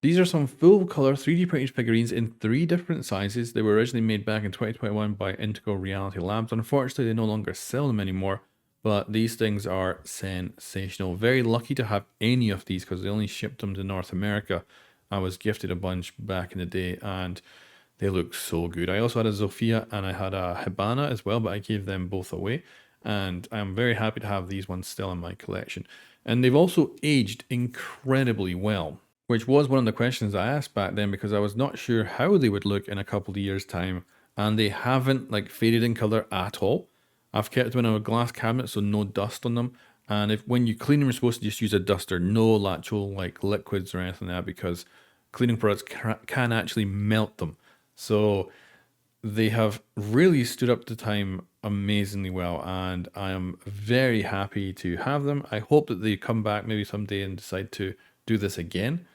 These are some full color 3D printed figurines in 3 different sizes. They were originally made back in 2021 by Integral Reality Labs. Unfortunately, they no longer sell them anymore, but these things are sensational. Very lucky to have any of these because they only shipped them to North America. I was gifted a bunch back in the day and they look so good. I also had a Zofia and I had a Hibana as well, but I gave them both away. And I'm very happy to have these ones still in my collection. And they've also aged incredibly well, which was one of the questions I asked back then because I was not sure how they would look in a couple of years' time. And they haven't like faded in color at all. I've kept them in a glass cabinet, so no dust on them. And if when you clean them, you're supposed to just use a duster, no actual like liquids or anything like that, because cleaning products can actually melt them. So they have really stood up to time amazingly well, and I am very happy to have them. I hope that they come back maybe someday and decide to do this again.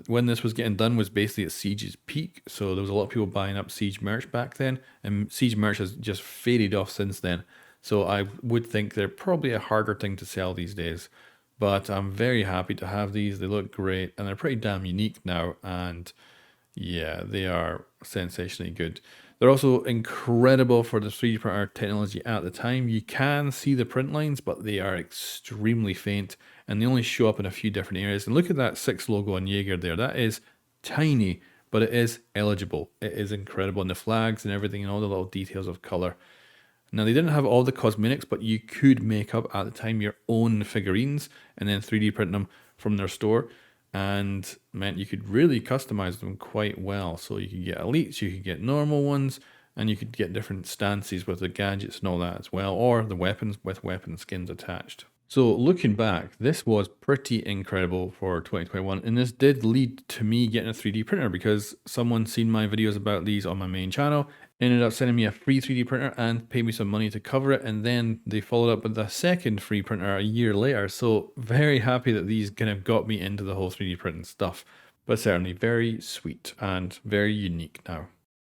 When this was getting done was basically at Siege's peak, so there was a lot of people buying up Siege merch back then, and Siege merch has just faded off since then. So I would think they're probably a harder thing to sell these days, but I'm very happy to have these. They look great, and they're pretty damn unique now, and yeah, they are sensationally good. They're also incredible for the 3D printer technology at the time. You can see the print lines, but they are extremely faint and they only show up in a few different areas. And look at that 6 logo on Jaeger there. That is tiny, but it is eligible. It is incredible. And the flags and everything and all the little details of color. Now, they didn't have all the cosmetics, but you could make up at the time your own figurines and then 3D print them from their store. And meant you could really customize them quite well. So you could get elites, you could get normal ones, and you could get different stances with the gadgets and all that as well, or the weapons with weapon skins attached. So looking back, this was pretty incredible for 2021, and this did lead to me getting a 3D printer because someone seen my videos about these on my main channel, ended up sending me a free 3D printer and paid me some money to cover it, and then they followed up with a second free printer a year later. So very happy that these kind of got me into the whole 3D printing stuff, but certainly very sweet and very unique now.